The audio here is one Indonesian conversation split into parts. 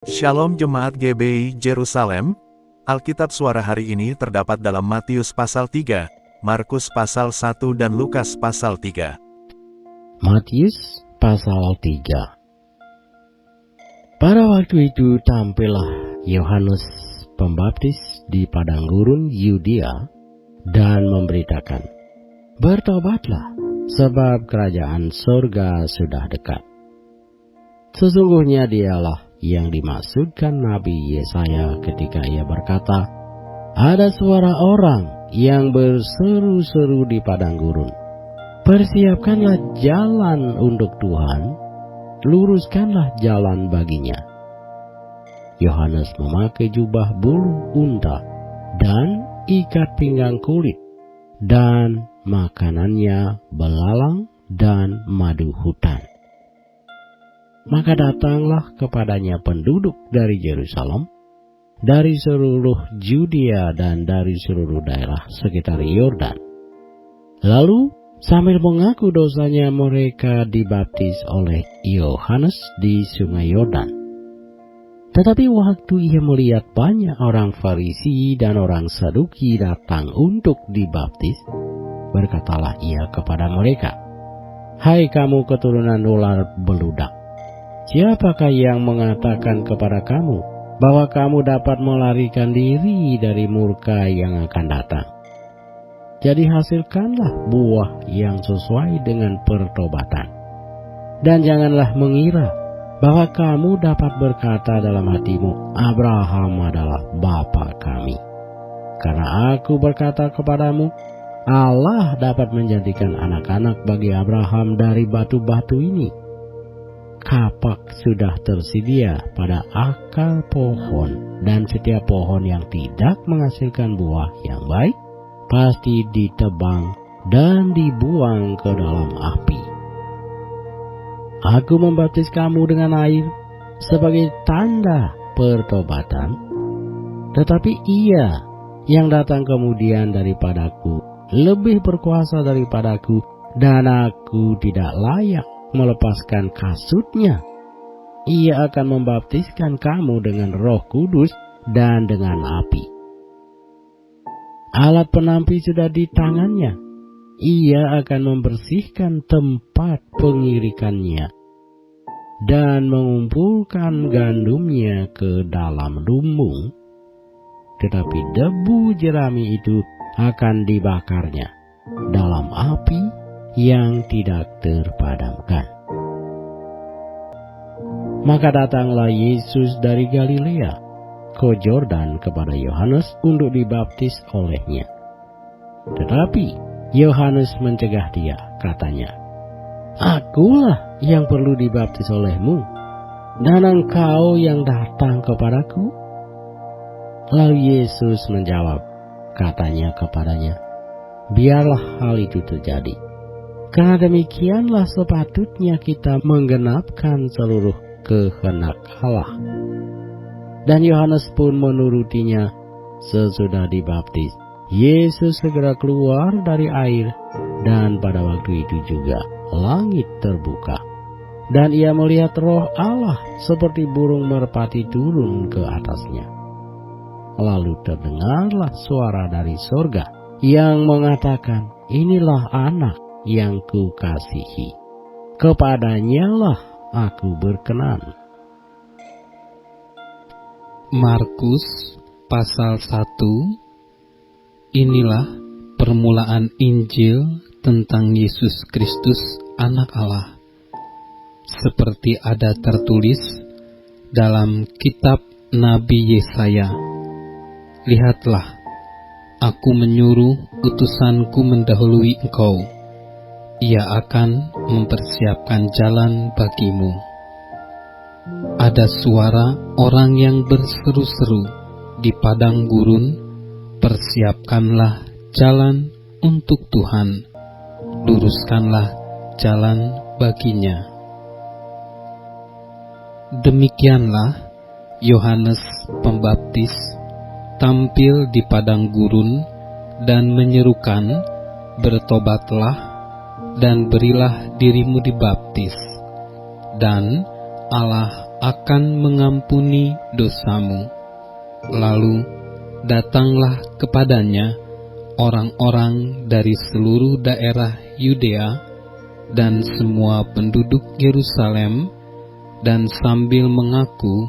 Shalom Jemaat GBI Jerusalem. Alkitab suara hari ini terdapat dalam Matius pasal 3, Markus pasal 1 dan Lukas pasal 3. Matius pasal 3. Pada waktu itu tampillah Yohanes Pembaptis di padang gurun Yudea dan memberitakan, "Bertobatlah, sebab kerajaan surga sudah dekat." Sesungguhnya dialah yang dimaksudkan Nabi Yesaya ketika ia berkata, "Ada suara orang yang berseru-seru di padang gurun, persiapkanlah jalan untuk Tuhan, luruskanlah jalan baginya." Yohanes memakai jubah bulu unta dan ikat pinggang kulit, dan makanannya belalang dan madu hutan. Maka datanglah kepadanya penduduk dari Yerusalem, dari seluruh Judea dan dari seluruh daerah sekitar Yordan. Lalu sambil mengaku dosanya, mereka dibaptis oleh Yohanes di sungai Yordan. Tetapi waktu ia melihat banyak orang Farisi dan orang Saduki datang untuk dibaptis, berkatalah ia kepada mereka, "Hai kamu keturunan ular beludak, siapakah yang mengatakan kepada kamu bahwa kamu dapat melarikan diri dari murka yang akan datang? Jadi hasilkanlah buah yang sesuai dengan pertobatan. Dan janganlah mengira bahwa kamu dapat berkata dalam hatimu, Abraham adalah bapa kami. Karena aku berkata kepadamu, Allah dapat menjadikan anak-anak bagi Abraham dari batu-batu ini. Kapak sudah tersedia pada akar pohon, dan setiap pohon yang tidak menghasilkan buah yang baik pasti ditebang dan dibuang ke dalam api. Aku membaptis kamu dengan air sebagai tanda pertobatan, tetapi Ia yang datang kemudian daripadaku lebih berkuasa daripadaku, dan aku tidak layak melepaskan kasutnya. Ia akan membaptiskan kamu dengan Roh Kudus dan dengan api. Alat penampi sudah di tangannya. Ia akan membersihkan tempat pengirikannya dan mengumpulkan gandumnya ke dalam lumbung, tetapi debu jerami itu akan dibakarnya dalam api yang tidak terpadamkan." Maka datanglah Yesus dari Galilea ke Yordan kepada Yohanes untuk dibaptis olehnya. Tetapi Yohanes mencegah dia, katanya, "Akulah yang perlu dibaptis olehmu, dan engkau yang datang kepadaku?" Lalu Yesus menjawab, katanya kepadanya, "Biarlah hal itu terjadi, karena demikianlah sepatutnya kita menggenapkan seluruh kehendak Allah." Dan Yohanes pun menurutinya. Sesudah dibaptis, Yesus segera keluar dari air, dan pada waktu itu juga langit terbuka, dan ia melihat Roh Allah seperti burung merpati turun ke atasnya. Lalu terdengarlah suara dari sorga yang mengatakan, "Inilah anak yang kukasihi, kepadanyalah aku berkenan." Markus pasal 1. Inilah permulaan Injil tentang Yesus Kristus Anak Allah, seperti ada tertulis dalam kitab Nabi Yesaya, "Lihatlah, aku menyuruh utusanku mendahului engkau. Ia akan mempersiapkan jalan bagimu." Ada suara orang yang berseru-seru di padang gurun, "Persiapkanlah jalan untuk Tuhan, luruskanlah jalan baginya." Demikianlah Yohanes Pembaptis tampil di padang gurun dan menyerukan, "Bertobatlah dan berilah dirimu dibaptis, dan Allah akan mengampuni dosamu. Lalu datanglah kepadanya orang-orang dari seluruh daerah Yudea dan semua penduduk Yerusalem, dan sambil mengaku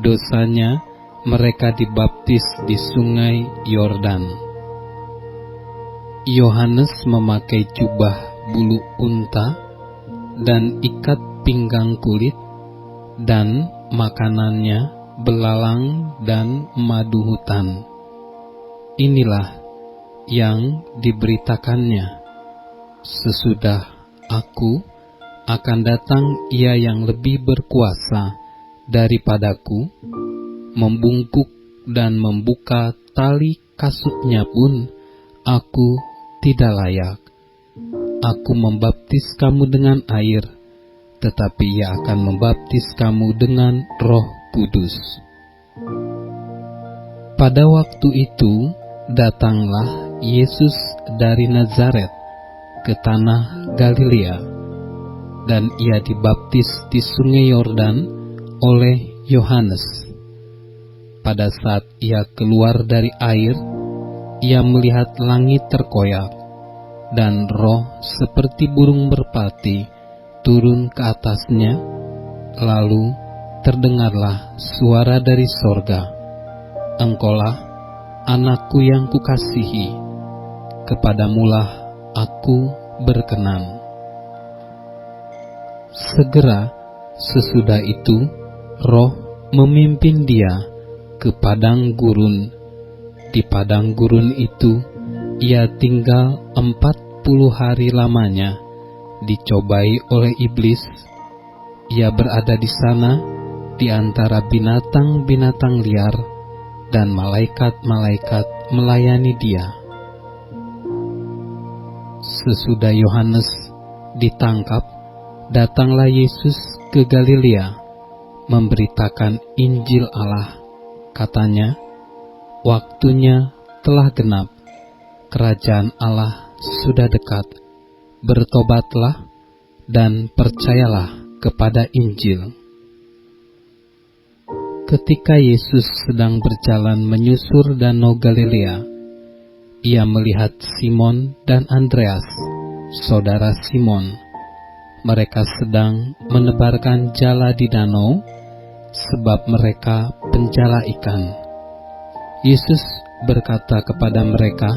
dosanya, mereka dibaptis di sungai Yordan. Yohanes memakai jubah bulu unta dan ikat pinggang kulit, dan makanannya belalang dan madu hutan. Inilah yang diberitakannya, sesudah aku akan datang Ia yang lebih berkuasa daripadaku, membungkuk dan membuka tali kasutnya pun aku tidak layak. Aku membaptis kamu dengan air, tetapi Ia akan membaptis kamu dengan Roh Kudus. Pada waktu itu datanglah Yesus dari Nazaret ke tanah Galilea, dan Ia dibaptis di sungai Yordan oleh Yohanes. Pada saat Ia keluar dari air, Ia melihat langit terkoyak, dan roh seperti burung merpati turun ke atasnya. Lalu terdengarlah suara dari sorga, "Engkaulah Anakku yang kukasihi, kepadamulah aku berkenan." Segera sesudah itu, roh memimpin Dia ke padang gurun. Di padang gurun itu, Ia tinggal 40 hari lamanya, dicobai oleh iblis. Ia berada di sana di antara binatang-binatang liar, dan malaikat-malaikat melayani Dia. Sesudah Yohanes ditangkap, datanglah Yesus ke Galilea, memberitakan Injil Allah. Katanya, "Waktunya telah genap, kerajaan Allah sudah dekat. Bertobatlah dan percayalah kepada Injil." Ketika Yesus sedang berjalan menyusur danau Galilea, Ia melihat Simon dan Andreas, saudara Simon. Mereka sedang menebarkan jala di danau, sebab mereka penjala ikan. Yesus berkata kepada mereka,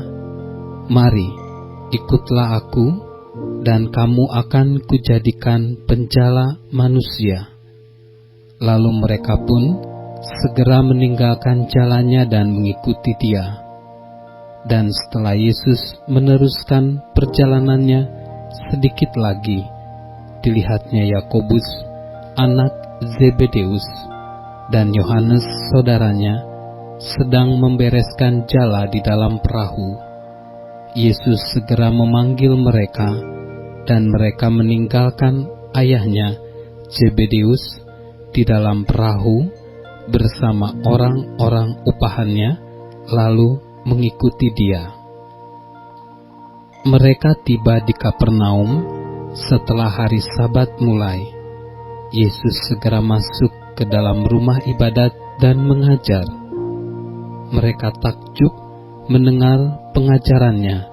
"Mari, ikutlah aku, dan kamu akan kujadikan penjala manusia." Lalu mereka pun segera meninggalkan jalannya dan mengikuti Dia. Dan setelah Yesus meneruskan perjalanannya sedikit lagi, dilihatnya Yakobus, anak Zebedeus, dan Yohanes saudaranya sedang membereskan jala di dalam perahu. Yesus segera memanggil mereka, dan mereka meninggalkan ayahnya Zebedeus di dalam perahu bersama orang-orang upahannya, lalu mengikuti Dia. Mereka tiba di Kapernaum setelah hari Sabat mulai. Yesus segera masuk ke dalam rumah ibadat dan mengajar. Mereka takjub mendengar pengajarannya,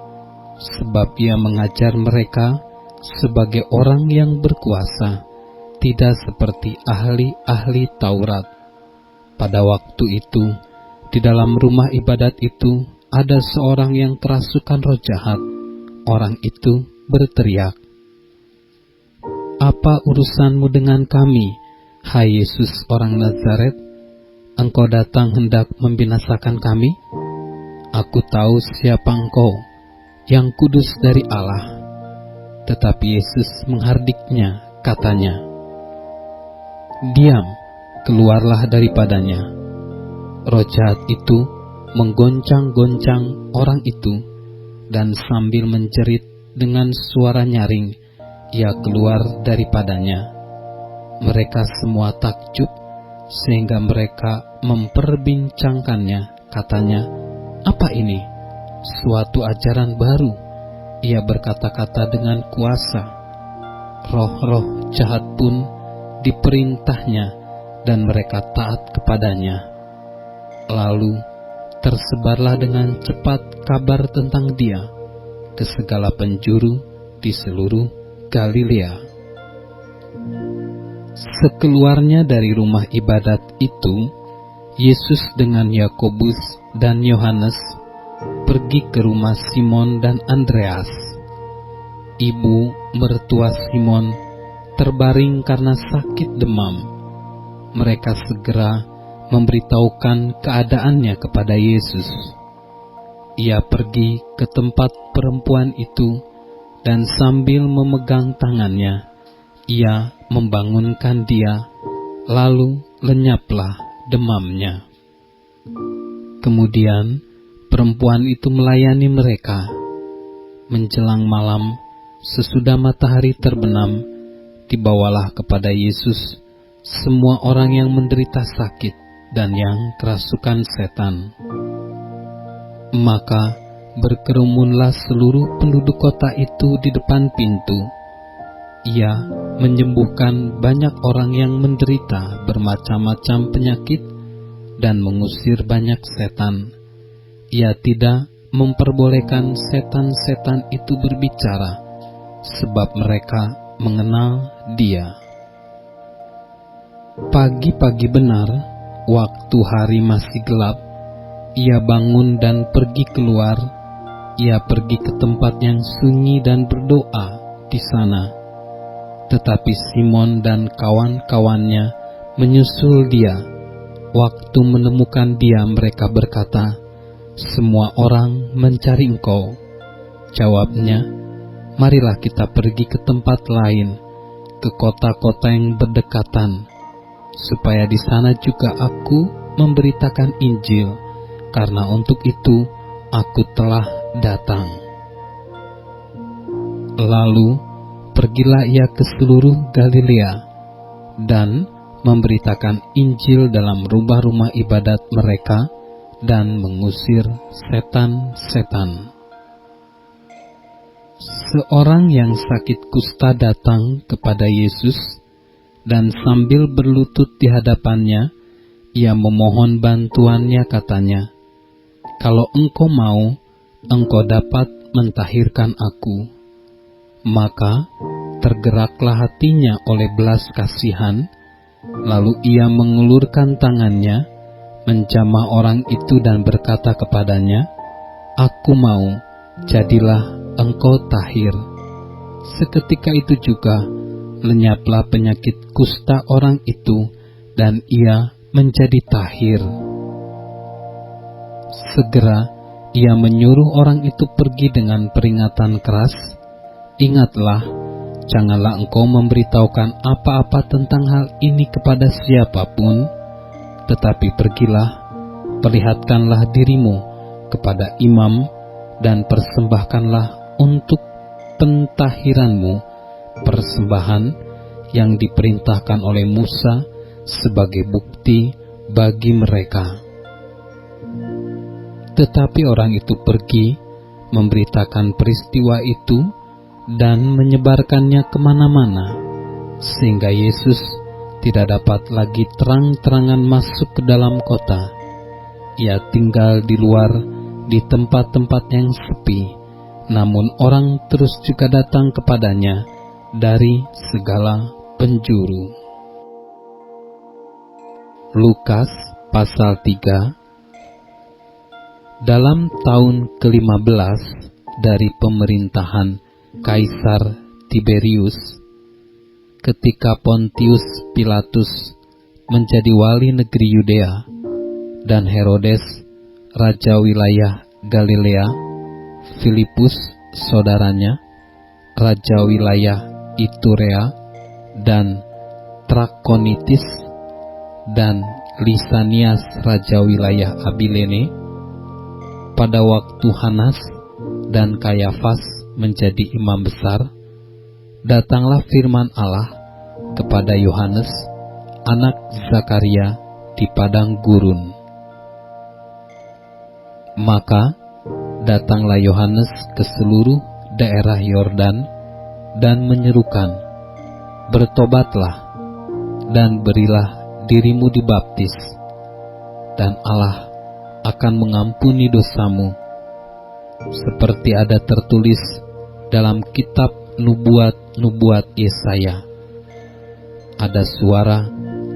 sebab Ia mengajar mereka sebagai orang yang berkuasa, tidak seperti ahli-ahli Taurat. Pada waktu itu, di dalam rumah ibadat itu ada seorang yang kerasukan roh jahat. Orang itu berteriak, "Apa urusanmu dengan kami, hai Yesus orang Nazaret? Engkau datang hendak membinasakan kami? Aku tahu siapa Engkau, yang kudus dari Allah." Tetapi Yesus menghardiknya, katanya, "Diam, keluarlah daripadanya." Roh jahat itu menggoncang-goncang orang itu, dan sambil menjerit dengan suara nyaring, ia keluar daripadanya. Mereka semua takjub, sehingga mereka memperbincangkannya. Katanya, "Apa ini? Suatu ajaran baru. Ia berkata-kata dengan kuasa. Roh-roh jahat pun diperintahnya dan mereka taat kepadanya. Lalu tersebarlah dengan cepat kabar tentang Dia ke segala penjuru di seluruh Galilea. Sekeluarnya dari rumah ibadat itu, Yesus dengan Yakobus dan Yohanes pergi ke rumah Simon dan Andreas. Ibu mertua Simon terbaring karena sakit demam. Mereka segera memberitahukan keadaannya kepada Yesus. Ia pergi ke tempat perempuan itu dan sambil memegang tangannya, ia membangunkan dia, lalu lenyaplah demamnya. Kemudian perempuan itu melayani mereka. Menjelang malam, sesudah matahari terbenam, dibawalah kepada Yesus semua orang yang menderita sakit dan yang kerasukan setan. Maka berkerumunlah seluruh penduduk kota itu di depan pintu. Ia menyembuhkan banyak orang yang menderita bermacam-macam penyakit dan mengusir banyak setan. Ia tidak memperbolehkan setan-setan itu berbicara, sebab mereka mengenal Dia. Pagi-pagi benar, waktu hari masih gelap, ia bangun dan pergi keluar. Ia pergi ke tempat yang sunyi dan berdoa di sana. Tetapi Simon dan kawan-kawannya menyusul dia. Waktu menemukan dia, mereka berkata, "Semua orang mencari Engkau." Jawabnya, "Marilah kita pergi ke tempat lain, ke kota-kota yang berdekatan, supaya di sana juga aku memberitakan Injil, karena untuk itu aku telah datang." Lalu pergilah ia ke seluruh Galilea dan memberitakan Injil dalam rumah-rumah ibadat mereka dan mengusir setan-setan. Seorang yang sakit kusta datang kepada Yesus dan sambil berlutut di hadapannya, ia memohon bantuannya, katanya, "Kalau Engkau mau, Engkau dapat mentahirkan aku." Maka tergeraklah hatinya oleh belas kasihan, lalu ia mengulurkan tangannya, menjamah orang itu dan berkata kepadanya, "Aku mau, jadilah engkau tahir." Seketika itu juga lenyaplah penyakit kusta orang itu, dan ia menjadi tahir. Segera ia menyuruh orang itu pergi dengan peringatan keras, "Ingatlah, janganlah engkau memberitahukan apa-apa tentang hal ini kepada siapapun, tetapi pergilah, perlihatkanlah dirimu kepada imam, dan persembahkanlah untuk pentahiranmu persembahan yang diperintahkan oleh Musa sebagai bukti bagi mereka." Tetapi orang itu pergi, memberitakan peristiwa itu, dan menyebarkannya kemana-mana, sehingga Yesus tidak dapat lagi terang-terangan masuk ke dalam kota. Ia tinggal di luar, di tempat-tempat yang sepi, namun orang terus juga datang kepadanya dari segala penjuru. Lukas pasal 3. Dalam tahun ke-15 dari pemerintahan Kaisar Tiberius, ketika Pontius Pilatus menjadi wali negeri Yudea, dan Herodes raja wilayah Galilea, Filipus saudaranya raja wilayah Iturea dan Trakonitis, dan Lisanias raja wilayah Abilene, pada waktu Hanas dan Kayafas menjadi imam besar, datanglah firman Allah kepada Yohanes, anak Zakaria, di padang gurun. Maka datanglah Yohanes ke seluruh daerah Yordan dan menyerukan, "Bertobatlah dan berilah dirimu dibaptis, dan Allah akan mengampuni dosamu, seperti ada tertulis dalam kitab nubuat-nubuat Yesaya. Ada suara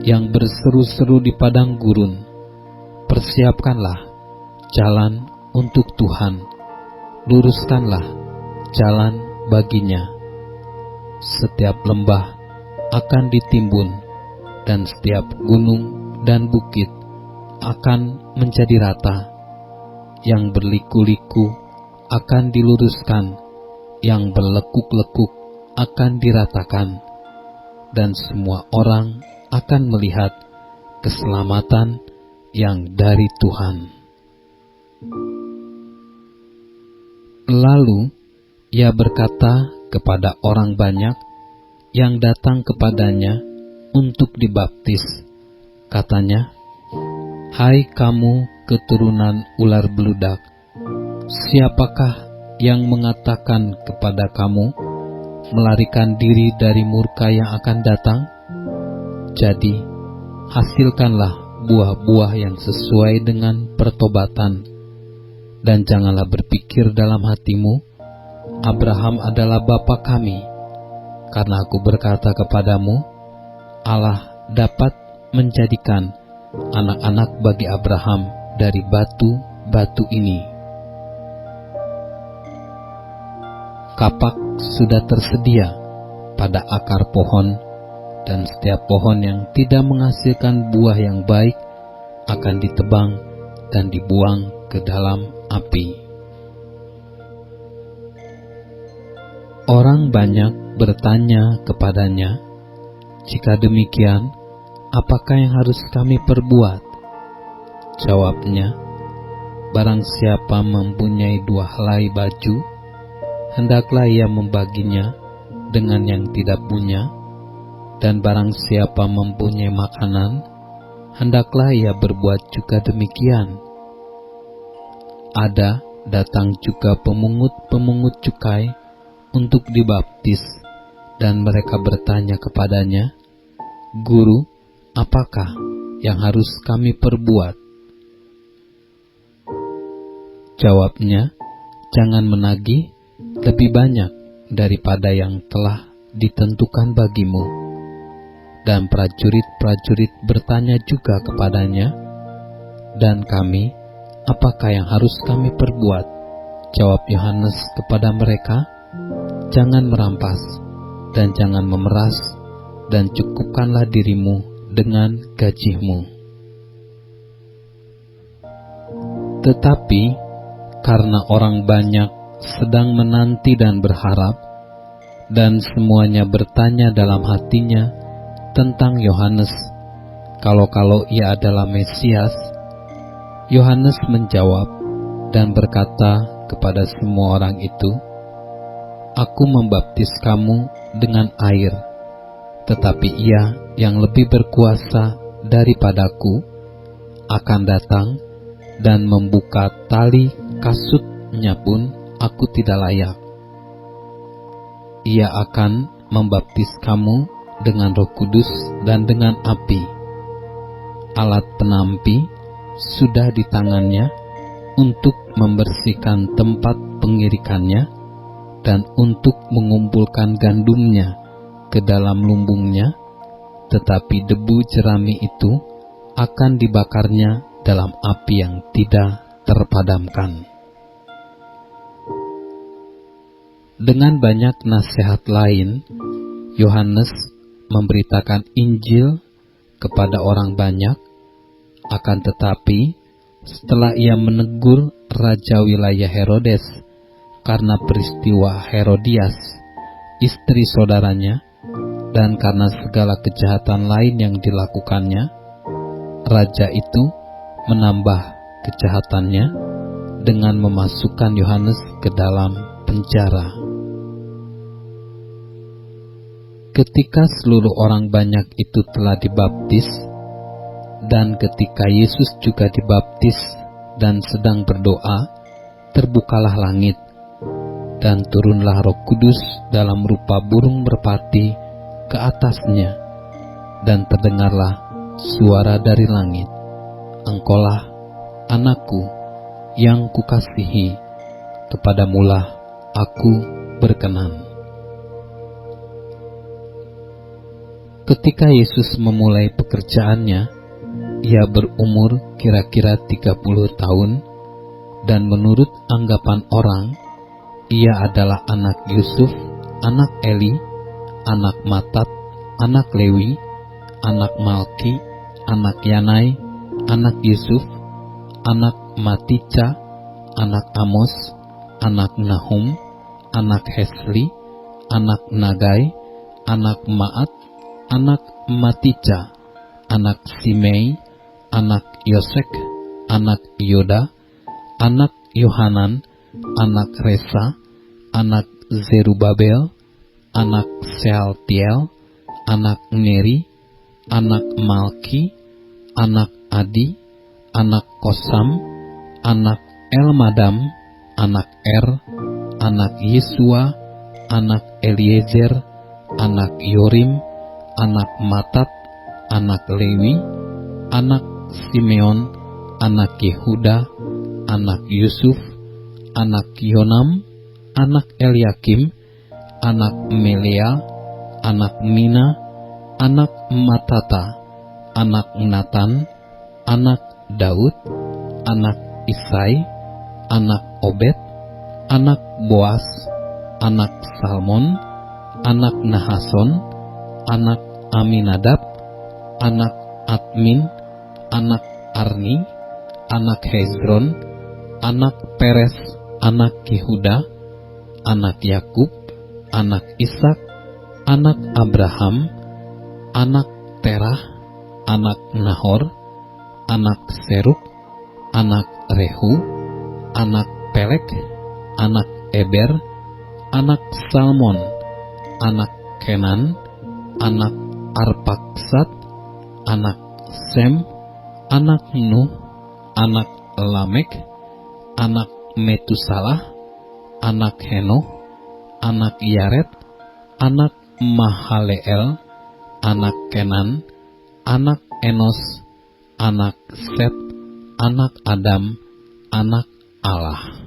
yang berseru-seru di padang gurun, persiapkanlah jalan untuk Tuhan, luruskanlah jalan baginya. Setiap lembah akan ditimbun, dan setiap gunung dan bukit akan menjadi rata. Yang berliku-liku akan diluruskan, yang berlekuk-lekuk akan diratakan, dan semua orang akan melihat keselamatan yang dari Tuhan. Lalu ia berkata kepada orang banyak yang datang kepadanya untuk dibaptis, katanya, "Hai kamu keturunan ular beludak, siapakah yang mengatakan kepada kamu melarikan diri dari murka yang akan datang? Jadi, hasilkanlah buah-buah yang sesuai dengan pertobatan, dan janganlah berpikir dalam hatimu, Abraham adalah bapa kami, karena aku berkata kepadamu, Allah dapat menjadikan anak-anak bagi Abraham dari batu-batu ini." Kapak sudah tersedia pada akar pohon, dan setiap pohon yang tidak menghasilkan buah yang baik akan ditebang dan dibuang ke dalam api. Orang banyak bertanya kepadanya, "Jika demikian, apakah yang harus kami perbuat?" Jawabnya, "Barang siapa mempunyai 2 helai baju, hendaklah ia membaginya dengan yang tidak punya, dan barang siapa mempunyai makanan, hendaklah ia berbuat juga demikian." Ada datang juga pemungut-pemungut cukai untuk dibaptis, dan mereka bertanya kepadanya, "Guru, apakah yang harus kami perbuat?" Jawabnya, "Jangan menagih lebih banyak daripada yang telah ditentukan bagimu." Dan prajurit-prajurit bertanya juga kepadanya, "Dan kami, apakah yang harus kami perbuat?" Jawab Yohanes kepada mereka, "Jangan merampas, dan jangan memeras, dan cukupkanlah dirimu dengan gajimu." Tetapi karena orang banyak sedang menanti dan berharap, dan semuanya bertanya dalam hatinya tentang Yohanes, kalau ia adalah Mesias, Yohanes menjawab dan berkata kepada semua orang itu, "Aku membaptis kamu dengan air, tetapi Ia yang lebih berkuasa daripadaku akan datang, dan membuka tali kasutnya pun aku tidak layak. Ia akan membaptis kamu dengan Roh Kudus dan dengan api. Alat penampi sudah di tangannya untuk membersihkan tempat pengirikannya dan untuk mengumpulkan gandumnya ke dalam lumbungnya, tetapi debu jerami itu akan dibakarnya dalam api yang tidak terpadamkan." Dengan banyak nasihat lain, Yohanes memberitakan Injil kepada orang banyak. Akan tetapi, setelah ia menegur raja wilayah Herodes karena peristiwa Herodias, istri saudaranya, dan karena segala kejahatan lain yang dilakukannya, raja itu menambah kejahatannya dengan memasukkan Yohanes ke dalam penjara. Ketika seluruh orang banyak itu telah dibaptis, dan ketika Yesus juga dibaptis dan sedang berdoa, terbukalah langit, dan turunlah Roh Kudus dalam rupa burung merpati ke atasnya, dan terdengarlah suara dari langit, Engkaulah anakku yang kukasihi, kepadamulah aku berkenan. Ketika Yesus memulai pekerjaannya, ia berumur kira-kira 30 tahun, dan menurut anggapan orang, ia adalah anak Yusuf, anak Eli, anak Matat, anak Lewi, anak Malki, anak Yanai, anak Yusuf, anak Matica, anak Amos, anak Nahum, anak Hesli, anak Nagai, anak Maat, anak Matica, anak Simei, anak Yosek, anak Yoda, anak Yohanan, anak Resa, anak Zerubabel, anak Sealtiel, anak Neri, anak Malki, anak Adi, anak Kosam, anak Elmadam, anak anak Yesua, anak Eliezer, anak Yorim, anak Matat, anak Lewi, anak Simeon, anak Yehuda, anak Yusuf, anak Yonam, anak Eliakim, anak Melea, anak Mina, anak Matata, anak Natan, anak Daud, anak Isai, anak Obed, anak Boas, anak Salmon, anak Nahason, anak Aminadab, anak Admin, anak Arni, anak Hezron, anak Peres, anak Yehuda, anak Yakub, anak Ishak, anak Abraham, anak Terah, anak Nahor, anak Seruk, anak Rehu, anak Pelek, anak Eber, anak Salmon, anak Kenan, anak Arpaksad, anak Sem, anak Nuh, anak Lamek, anak Metusalah, anak Henoh, anak Yared, anak Mahaleel, anak Kenan, anak Enos, anak Set, anak Adam, anak Allah.